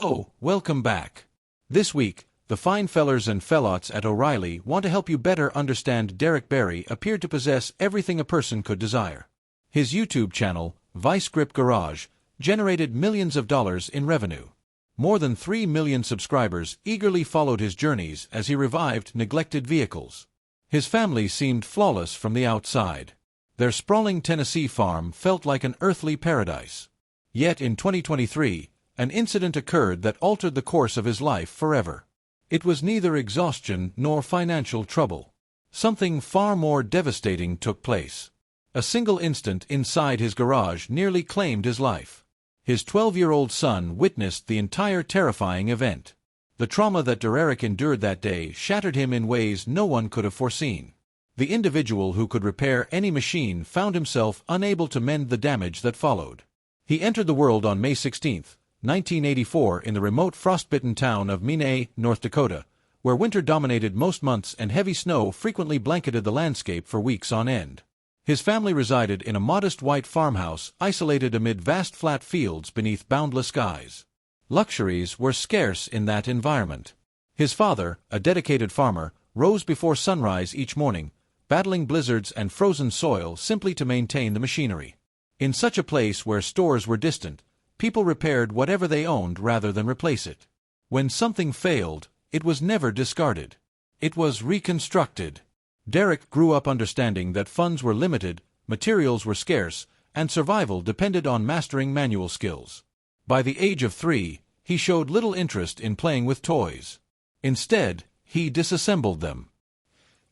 Oh, welcome back. This week, the fine fellers and fellots at O'Reilly want to help you better understand Derek Bieri appeared to possess everything a person could desire. His YouTube channel, Vice Grip Garage, generated millions of dollars in revenue. More than 3 million subscribers eagerly followed his journeys as he revived neglected vehicles. His family seemed flawless from the outside. Their sprawling Tennessee farm felt like an earthly paradise. Yet in 2023, an incident occurred that altered the course of his life forever. It was neither exhaustion nor financial trouble. Something far more devastating took place. A single instant inside his garage nearly claimed his life. His 12-year-old son witnessed the entire terrifying event. The trauma that Derek endured that day shattered him in ways no one could have foreseen. The individual who could repair any machine found himself unable to mend the damage that followed. He entered the world on May 16, 1984 in the remote frostbitten town of Bieri, North Dakota, where winter dominated most months and heavy snow frequently blanketed the landscape for weeks on end. His family resided in a modest white farmhouse isolated amid vast flat fields beneath boundless skies. Luxuries were scarce in that environment. His father, a dedicated farmer, rose before sunrise each morning, battling blizzards and frozen soil simply to maintain the machinery. In such a place where stores were distant, people repaired whatever they owned rather than replace it. When something failed, it was never discarded. It was reconstructed. Derek grew up understanding that funds were limited, materials were scarce, and survival depended on mastering manual skills. By the age of 3, he showed little interest in playing with toys. Instead, he disassembled them.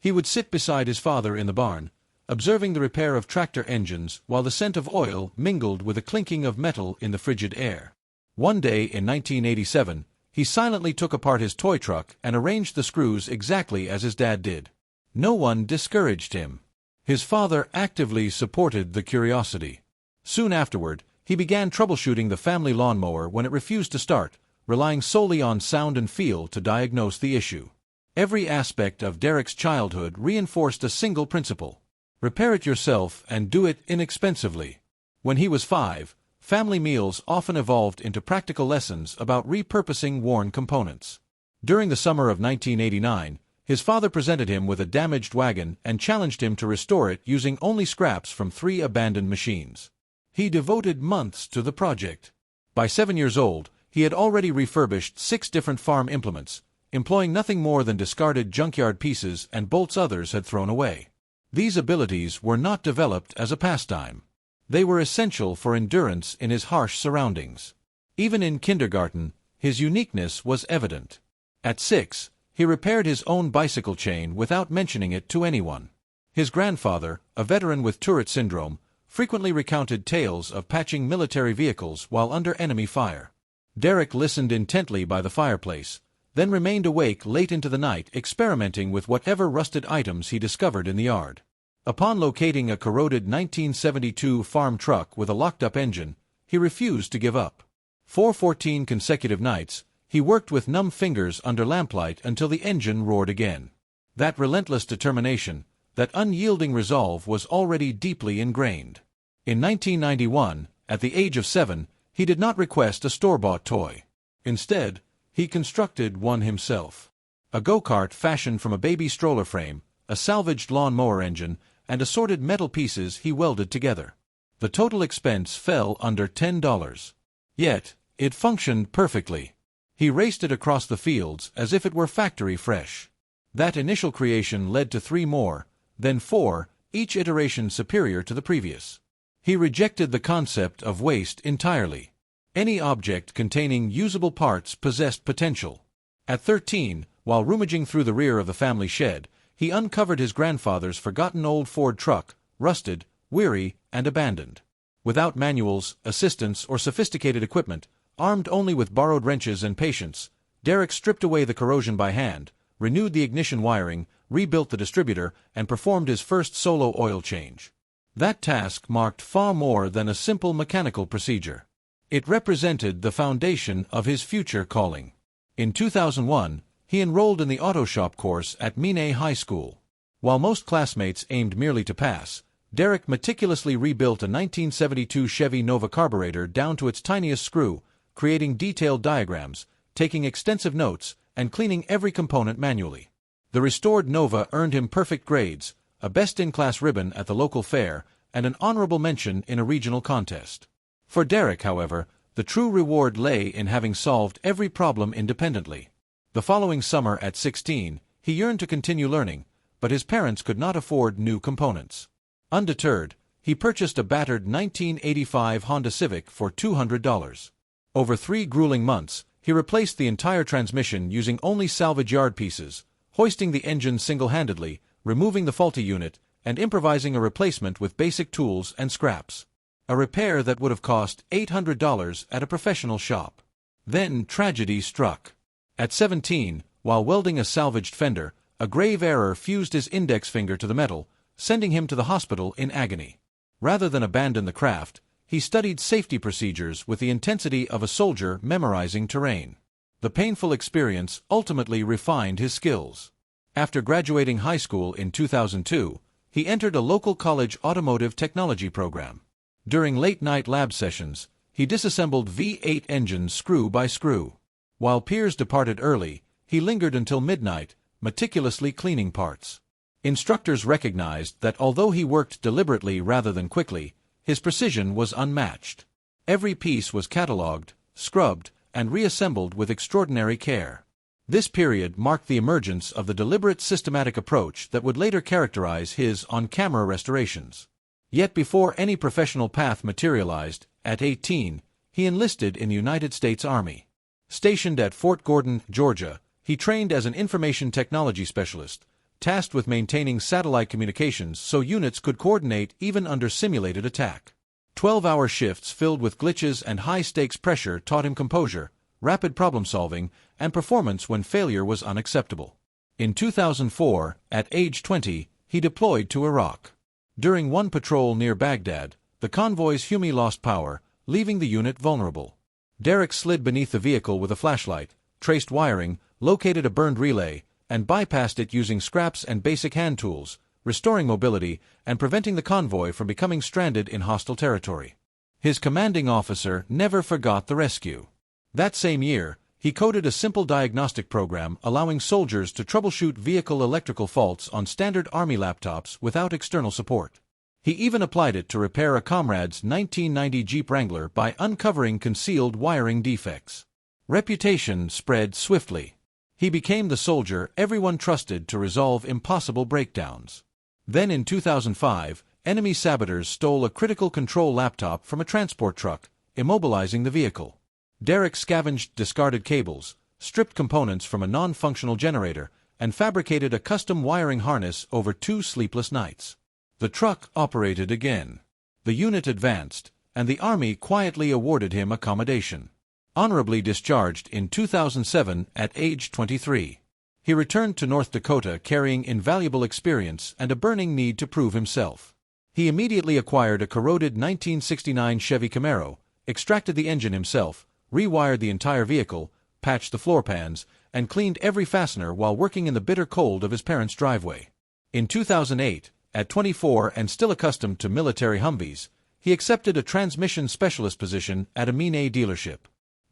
He would sit beside his father in the barn, observing the repair of tractor engines while the scent of oil mingled with the clinking of metal in the frigid air. One day in 1987, he silently took apart his toy truck and arranged the screws exactly as his dad did. No one discouraged him. His father actively supported the curiosity. Soon afterward, he began troubleshooting the family lawnmower when it refused to start, relying solely on sound and feel to diagnose the issue. Every aspect of Derek's childhood reinforced a single principle: repair it yourself and do it inexpensively. When he was 5, family meals often evolved into practical lessons about repurposing worn components. During the summer of 1989, his father presented him with a damaged wagon and challenged him to restore it using only scraps from 3 abandoned machines. He devoted months to the project. By 7 years old, he had already refurbished 6 different farm implements, employing nothing more than discarded junkyard pieces and bolts others had thrown away. These abilities were not developed as a pastime. They were essential for endurance in his harsh surroundings. Even in kindergarten, his uniqueness was evident. At 6, he repaired his own bicycle chain without mentioning it to anyone. His grandfather, a veteran with Tourette syndrome, frequently recounted tales of patching military vehicles while under enemy fire. Derek listened intently by the fireplace, then remained awake late into the night experimenting with whatever rusted items he discovered in the yard. Upon locating a corroded 1972 farm truck with a locked-up engine, he refused to give up. For 14 consecutive nights, he worked with numb fingers under lamplight until the engine roared again. That relentless determination, that unyielding resolve was already deeply ingrained. In 1991, at the age of 7, he did not request a store-bought toy. Instead, he constructed one himself. A go-kart fashioned from a baby stroller frame, a salvaged lawn-mower engine, and assorted metal pieces he welded together. The total expense fell under $10. Yet, it functioned perfectly. He raced it across the fields as if it were factory fresh. That initial creation led to 3 more, then 4, each iteration superior to the previous. He rejected the concept of waste entirely. Any object containing usable parts possessed potential. At 13, while rummaging through the rear of the family shed, he uncovered his grandfather's forgotten old Ford truck, rusted, weary, and abandoned. Without manuals, assistance, or sophisticated equipment, armed only with borrowed wrenches and patience, Derek stripped away the corrosion by hand, renewed the ignition wiring, rebuilt the distributor, and performed his first solo oil change. That task marked far more than a simple mechanical procedure. It represented the foundation of his future calling. In 2001, he enrolled in the auto shop course at Bieri High School. While most classmates aimed merely to pass, Derek meticulously rebuilt a 1972 Chevy Nova carburetor down to its tiniest screw, creating detailed diagrams, taking extensive notes, and cleaning every component manually. The restored Nova earned him perfect grades, a best-in-class ribbon at the local fair, and an honorable mention in a regional contest. For Derek, however, the true reward lay in having solved every problem independently. The following summer at 16, he yearned to continue learning, but his parents could not afford new components. Undeterred, he purchased a battered 1985 Honda Civic for $200. Over 3 grueling months, he replaced the entire transmission using only salvage yard pieces, hoisting the engine single-handedly, removing the faulty unit, and improvising a replacement with basic tools and scraps. A repair that would have cost $800 at a professional shop. Then tragedy struck. At 17, while welding a salvaged fender, a grave error fused his index finger to the metal, sending him to the hospital in agony. Rather than abandon the craft, he studied safety procedures with the intensity of a soldier memorizing terrain. The painful experience ultimately refined his skills. After graduating high school in 2002, he entered a local college automotive technology program. During late-night lab sessions, he disassembled V8 engines screw by screw. While peers departed early, he lingered until midnight, meticulously cleaning parts. Instructors recognized that although he worked deliberately rather than quickly, his precision was unmatched. Every piece was catalogued, scrubbed, and reassembled with extraordinary care. This period marked the emergence of the deliberate systematic approach that would later characterize his on-camera restorations. Yet before any professional path materialized, at 18, he enlisted in the United States Army. Stationed at Fort Gordon, Georgia, he trained as an information technology specialist, tasked with maintaining satellite communications so units could coordinate even under simulated attack. 12-hour shifts filled with glitches and high-stakes pressure taught him composure, rapid problem-solving, and performance when failure was unacceptable. In 2004, at age 20, he deployed to Iraq. During one patrol near Baghdad, the convoy's Humi lost power, leaving the unit vulnerable. Derek slid beneath the vehicle with a flashlight, traced wiring, located a burned relay, and bypassed it using scraps and basic hand tools, restoring mobility and preventing the convoy from becoming stranded in hostile territory. His commanding officer never forgot the rescue. That same year, he coded a simple diagnostic program allowing soldiers to troubleshoot vehicle electrical faults on standard Army laptops without external support. He even applied it to repair a comrade's 1990 Jeep Wrangler by uncovering concealed wiring defects. Reputation spread swiftly. He became the soldier everyone trusted to resolve impossible breakdowns. Then in 2005, enemy saboteurs stole a critical control laptop from a transport truck, immobilizing the vehicle. Derek scavenged discarded cables, stripped components from a non-functional generator, and fabricated a custom wiring harness over 2 sleepless nights. The truck operated again. The unit advanced, and the Army quietly awarded him accommodation. Honorably discharged in 2007 at age 23. He returned to North Dakota carrying invaluable experience and a burning need to prove himself. He immediately acquired a corroded 1969 Chevy Camaro, extracted the engine himself, rewired the entire vehicle, patched the floor pans, and cleaned every fastener while working in the bitter cold of his parents' driveway. In 2008, at 24 and still accustomed to military Humvees, he accepted a transmission specialist position at a Mine dealership.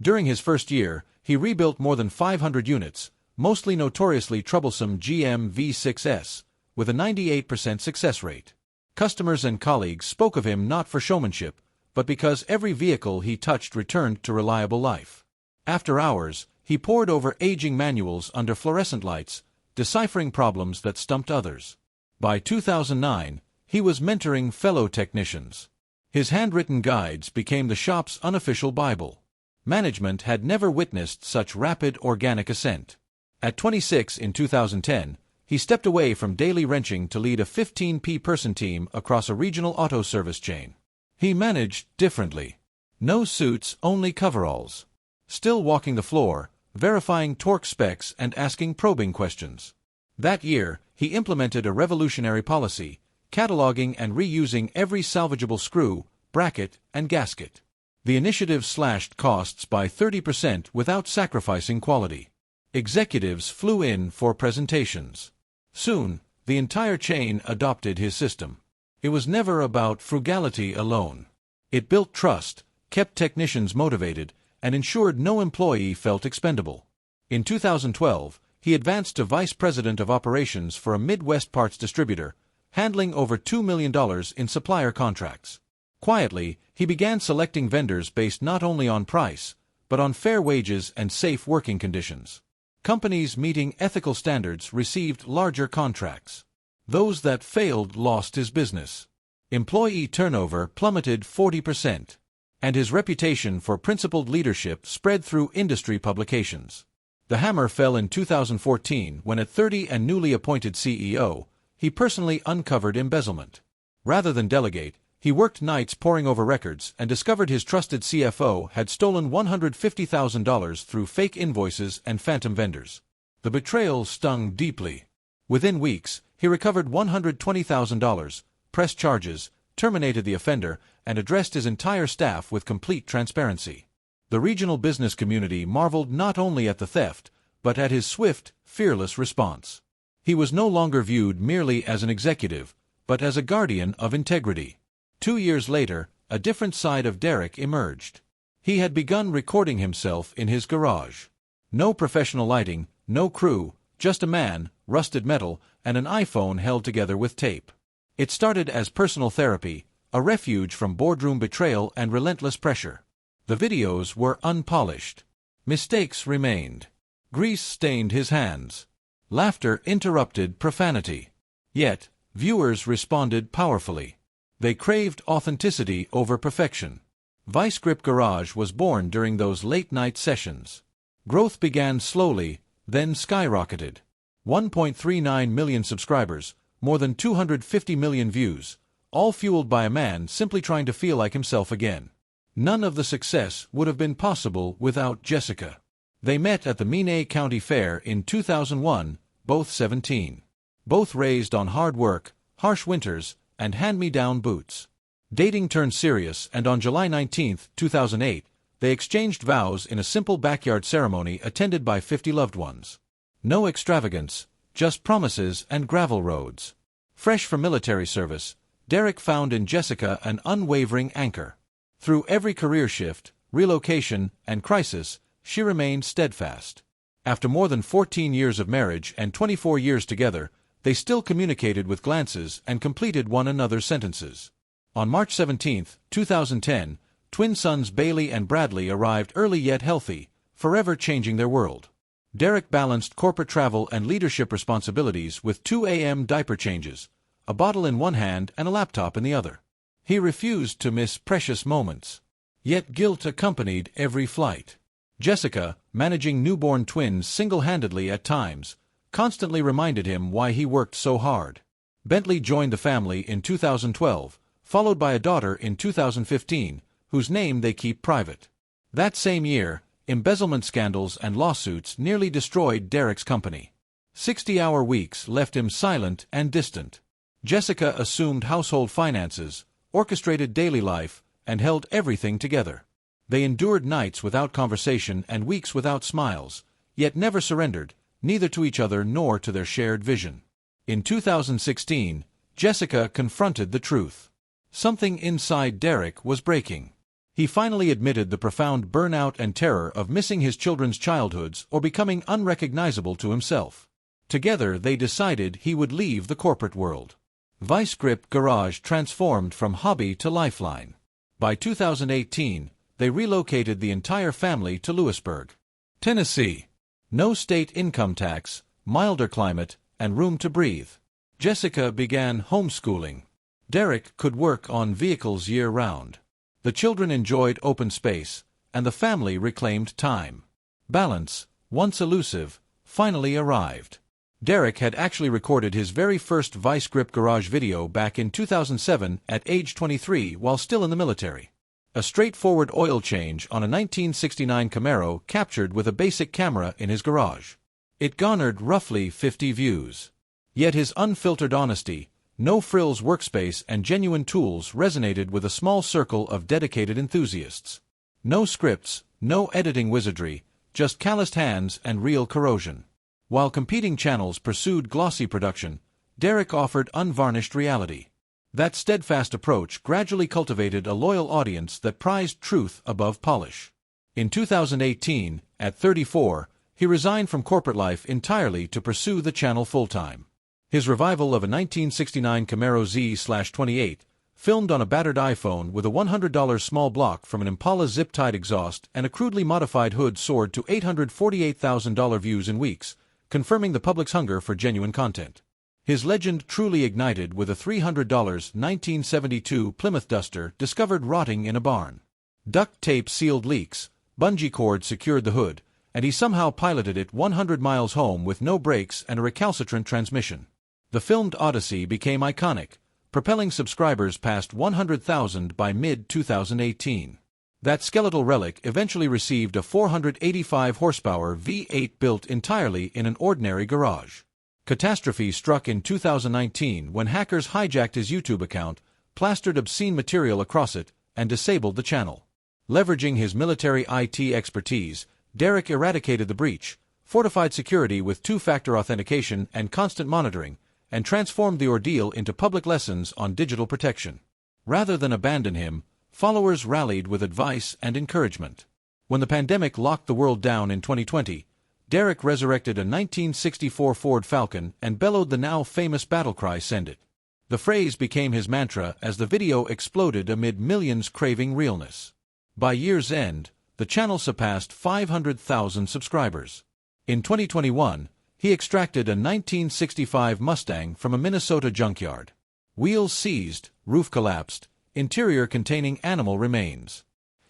During his first year, he rebuilt more than 500 units, mostly notoriously troublesome GM V6s, with a 98% success rate. Customers and colleagues spoke of him not for showmanship, but because every vehicle he touched returned to reliable life. After hours, he pored over aging manuals under fluorescent lights, deciphering problems that stumped others. By 2009, he was mentoring fellow technicians. His handwritten guides became the shop's unofficial Bible. Management had never witnessed such rapid organic ascent. At 26 in 2010, he stepped away from daily wrenching to lead a 15-person team across a regional auto service chain. He managed differently. No suits, only coveralls. Still walking the floor, verifying torque specs and asking probing questions. That year, he implemented a revolutionary policy, cataloging and reusing every salvageable screw, bracket, and gasket. The initiative slashed costs by 30% without sacrificing quality. Executives flew in for presentations. Soon, the entire chain adopted his system. It was never about frugality alone. It built trust, kept technicians motivated, and ensured no employee felt expendable. In 2012, he advanced to Vice President of Operations for a Midwest parts distributor, handling over $2 million in supplier contracts. Quietly, he began selecting vendors based not only on price, but on fair wages and safe working conditions. Companies meeting ethical standards received larger contracts. Those that failed lost his business. Employee turnover plummeted 40%, and his reputation for principled leadership spread through industry publications. The hammer fell in 2014 when, at 30 and newly appointed CEO, he personally uncovered embezzlement. Rather than delegate, he worked nights poring over records and discovered his trusted CFO had stolen $150,000 through fake invoices and phantom vendors. The betrayal stung deeply. Within weeks, he recovered $120,000, pressed charges, terminated the offender, and addressed his entire staff with complete transparency. The regional business community marveled not only at the theft, but at his swift, fearless response. He was no longer viewed merely as an executive, but as a guardian of integrity. 2 years later, a different side of Derek emerged. He had begun recording himself in his garage. No professional lighting, no crew, just a man, rusted metal, and an iPhone held together with tape. It started as personal therapy, a refuge from boardroom betrayal and relentless pressure. The videos were unpolished. Mistakes remained. Grease stained his hands. Laughter interrupted profanity. Yet, viewers responded powerfully. They craved authenticity over perfection. Vice Grip Garage was born during those late-night sessions. Growth began slowly, then skyrocketed. 1.39 million subscribers, more than 250 million views, all fueled by a man simply trying to feel like himself again. None of the success would have been possible without Jessica. They met at the Mine County Fair in 2001, both 17. Both raised on hard work, harsh winters, and hand-me-down boots. Dating turned serious, and on July 19, 2008, they exchanged vows in a simple backyard ceremony attended by 50 loved ones. No extravagance, just promises and gravel roads. Fresh from military service, Derek found in Jessica an unwavering anchor. Through every career shift, relocation, and crisis, she remained steadfast. After more than 14 years of marriage and 24 years together, they still communicated with glances and completed one another's sentences. On March 17, 2010, twin sons Bailey and Bradley arrived early yet healthy, forever changing their world. Derek balanced corporate travel and leadership responsibilities with 2 a.m. diaper changes, a bottle in one hand and a laptop in the other. He refused to miss precious moments. Yet guilt accompanied every flight. Jessica, managing newborn twins single-handedly at times, constantly reminded him why he worked so hard. Bentley joined the family in 2012, followed by a daughter in 2015, whose name they keep private. That same year, embezzlement scandals and lawsuits nearly destroyed Derek's company. 60-hour weeks left him silent and distant. Jessica assumed household finances, orchestrated daily life, and held everything together. They endured nights without conversation and weeks without smiles, yet never surrendered, neither to each other nor to their shared vision. In 2016, Jessica confronted the truth. Something inside Derek was breaking. He finally admitted the profound burnout and terror of missing his children's childhoods or becoming unrecognizable to himself. Together they decided he would leave the corporate world. Vice Grip Garage transformed from hobby to lifeline. By 2018, they relocated the entire family to Lewisburg, Tennessee. No state income tax, milder climate, and room to breathe. Jessica began homeschooling. Derek could work on vehicles year-round. The children enjoyed open space, and the family reclaimed time. Balance, once elusive, finally arrived. Derek had actually recorded his very first Vice Grip Garage video back in 2007 at age 23 while still in the military. A straightforward oil change on a 1969 Camaro captured with a basic camera in his garage. It garnered roughly 50 views. Yet his unfiltered honesty, no-frills workspace and genuine tools resonated with a small circle of dedicated enthusiasts. No scripts, no editing wizardry, just calloused hands and real corrosion. While competing channels pursued glossy production, Derek offered unvarnished reality. That steadfast approach gradually cultivated a loyal audience that prized truth above polish. In 2018, at 34, he resigned from corporate life entirely to pursue the channel full-time. His revival of a 1969 Camaro Z/28, filmed on a battered iPhone with a $100 small block from an Impala zip-tied exhaust and a crudely modified hood, soared to $848,000 views in weeks, confirming the public's hunger for genuine content. His legend truly ignited with a $300 1972 Plymouth Duster discovered rotting in a barn. Duct tape sealed leaks, bungee cord secured the hood, and he somehow piloted it 100 miles home with no brakes and a recalcitrant transmission. The filmed odyssey became iconic, propelling subscribers past 100,000 by mid-2018. That skeletal relic eventually received a 485 horsepower V8 built entirely in an ordinary garage. Catastrophe struck in 2019 when hackers hijacked his YouTube account, plastered obscene material across it, and disabled the channel. Leveraging his military IT expertise, Derek eradicated the breach, fortified security with two-factor authentication and constant monitoring, and transformed the ordeal into public lessons on digital protection. Rather than abandon him, followers rallied with advice and encouragement. When the pandemic locked the world down in 2020, Derek resurrected a 1964 Ford Falcon and bellowed the now famous battle cry, "Send it." The phrase became his mantra as the video exploded amid millions craving realness. By year's end, the channel surpassed 500,000 subscribers. In 2021, he extracted a 1965 Mustang from a Minnesota junkyard. Wheels seized, roof collapsed, interior containing animal remains.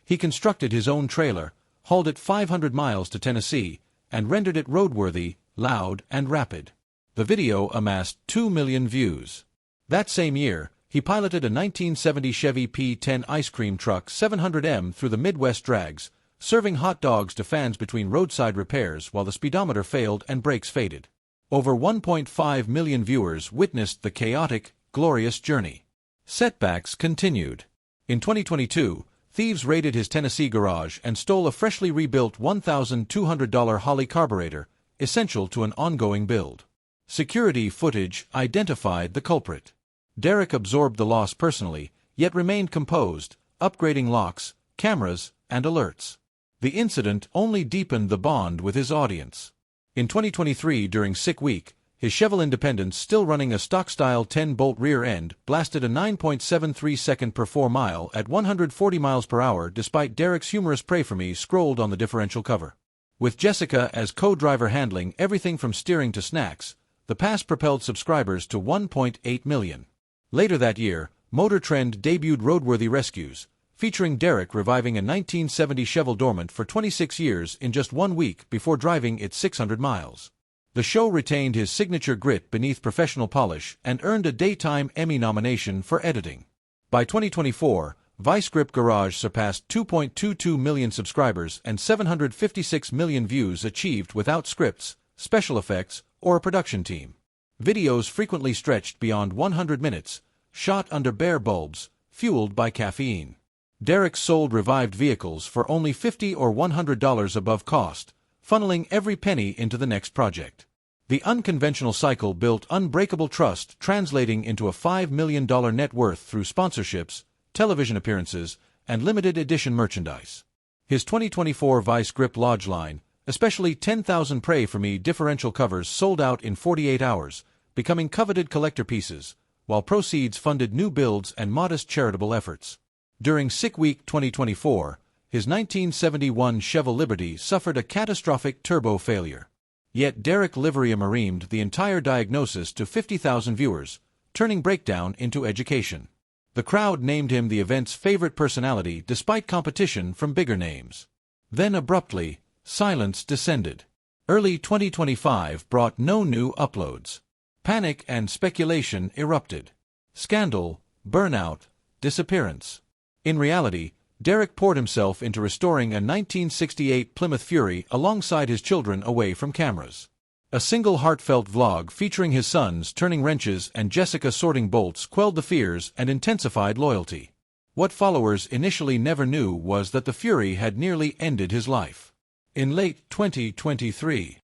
He constructed his own trailer, hauled it 500 miles to Tennessee, and rendered it roadworthy, loud, and rapid. The video amassed 2 million views. That same year, he piloted a 1970 Chevy P10 ice cream truck 700M through the Midwest drags, serving hot dogs to fans between roadside repairs while the speedometer failed and brakes faded. Over 1.5 million viewers witnessed the chaotic, glorious journey. Setbacks continued. In 2022, thieves raided his Tennessee garage and stole a freshly rebuilt $1,200 Holley carburetor, essential to an ongoing build. Security footage identified the culprit. Derek absorbed the loss personally, yet remained composed, upgrading locks, cameras, and alerts. The incident only deepened the bond with his audience. In 2023, during Sick Week, his Chevelle Independence, still running a stock-style 10-bolt rear end, blasted a 9.73 second per 4 mile at 140 miles per hour despite Derek's humorous "Pray for me" scrolled on the differential cover. With Jessica as co-driver handling everything from steering to snacks, the pass propelled subscribers to 1.8 million. Later that year, Motor Trend debuted Roadworthy Rescues, featuring Derek reviving a 1970 Chevelle dormant for 26 years in just 1 week before driving it 600 miles. The show retained his signature grit beneath professional polish and earned a Daytime Emmy nomination for editing. By 2024, Vice Grip Garage surpassed 2.22 million subscribers and 756 million views achieved without scripts, special effects, or a production team. Videos frequently stretched beyond 100 minutes, shot under bare bulbs, fueled by caffeine. Derek sold revived vehicles for only $50 or $100 above cost, funneling every penny into the next project. The unconventional cycle built unbreakable trust, translating into a $5 million net worth through sponsorships, television appearances, and limited edition merchandise. His 2024 Vice Grip Lodge line, especially 10,000 Pray for Me differential covers, sold out in 48 hours, becoming coveted collector pieces, while proceeds funded new builds and modest charitable efforts. During Sick Week 2024, his 1971 Chevelle Liberty suffered a catastrophic turbo failure. Yet Derek livery-marimed the entire diagnosis to 50,000 viewers, turning breakdown into education. The crowd named him the event's favorite personality despite competition from bigger names. Then abruptly, silence descended. Early 2025 brought no new uploads. Panic and speculation erupted. Scandal, burnout, disappearance. In reality, Derek poured himself into restoring a 1968 Plymouth Fury alongside his children away from cameras. A single heartfelt vlog featuring his sons turning wrenches and Jessica sorting bolts quelled the fears and intensified loyalty. What followers initially never knew was that the Fury had nearly ended his life. In late 2023,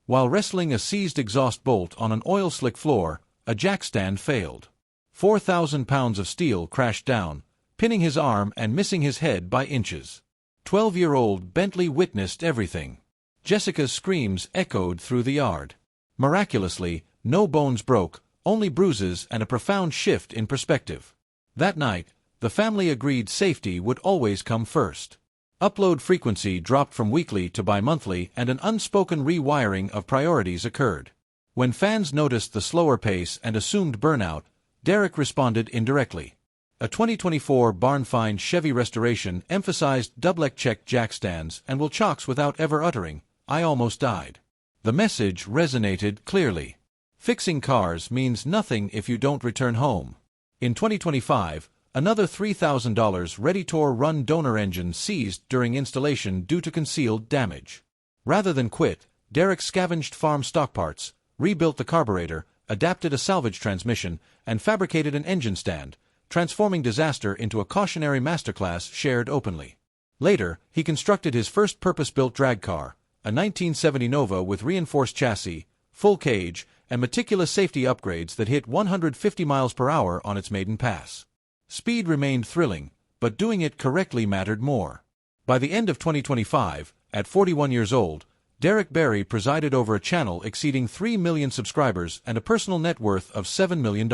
while wrestling a seized exhaust bolt on an oil slick floor, a jackstand failed. 4,000 pounds of steel crashed down, pinning his arm and missing his head by inches. 12-year-old Bentley witnessed everything. Jessica's screams echoed through the yard. Miraculously, no bones broke, only bruises and a profound shift in perspective. That night, the family agreed safety would always come first. Upload frequency dropped from weekly to bi-monthly, and an unspoken rewiring of priorities occurred. When fans noticed the slower pace and assumed burnout, Derek responded indirectly. A 2024 barn-find Chevy restoration emphasized double-check jack stands and will chocks without ever uttering, "I almost died." The message resonated clearly. Fixing cars means nothing if you don't return home. In 2025, another $3,000 Ready-to-Run donor engine seized during installation due to concealed damage. Rather than quit, Derek scavenged farm stock parts, rebuilt the carburetor, adapted a salvage transmission, and fabricated an engine stand, transforming disaster into a cautionary masterclass shared openly. Later, he constructed his first purpose-built drag car, a 1970 Nova with reinforced chassis, full cage, and meticulous safety upgrades that hit 150 miles per hour on its maiden pass. Speed remained thrilling, but doing it correctly mattered more. By the end of 2025, at 41 years old, Derek Bieri presided over a channel exceeding 3 million subscribers and a personal net worth of $7 million.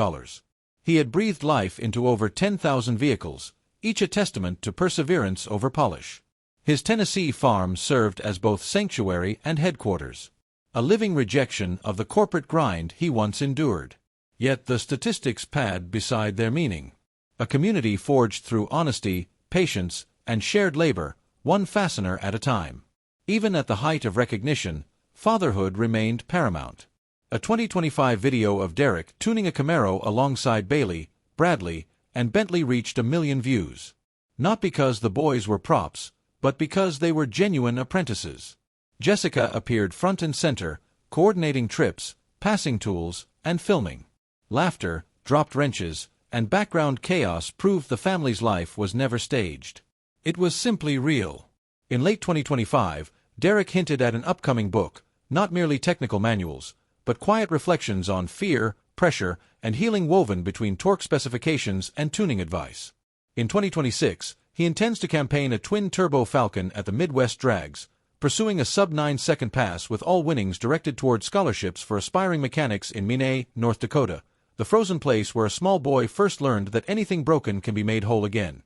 He had breathed life into over 10,000 vehicles, each a testament to perseverance over polish. His Tennessee farm served as both sanctuary and headquarters, a living rejection of the corporate grind he once endured. Yet the statistics pad beside their meaning. A community forged through honesty, patience, and shared labor, one fastener at a time. Even at the height of recognition, fatherhood remained paramount. A 2025 video of Derek tuning a Camaro alongside Bailey, Bradley, and Bentley reached 1 million views. Not because the boys were props, but because they were genuine apprentices. Jessica appeared front and center, coordinating trips, passing tools, and filming. Laughter, dropped wrenches, and background chaos proved the family's life was never staged. It was simply real. In late 2025, Derek hinted at an upcoming book, not merely technical manuals, but quiet reflections on fear, pressure, and healing woven between torque specifications and tuning advice. In 2026, he intends to campaign a twin-turbo Falcon at the Midwest Drags, pursuing a sub-9-second pass with all winnings directed toward scholarships for aspiring mechanics in Minot, North Dakota, the frozen place where a small boy first learned that anything broken can be made whole again.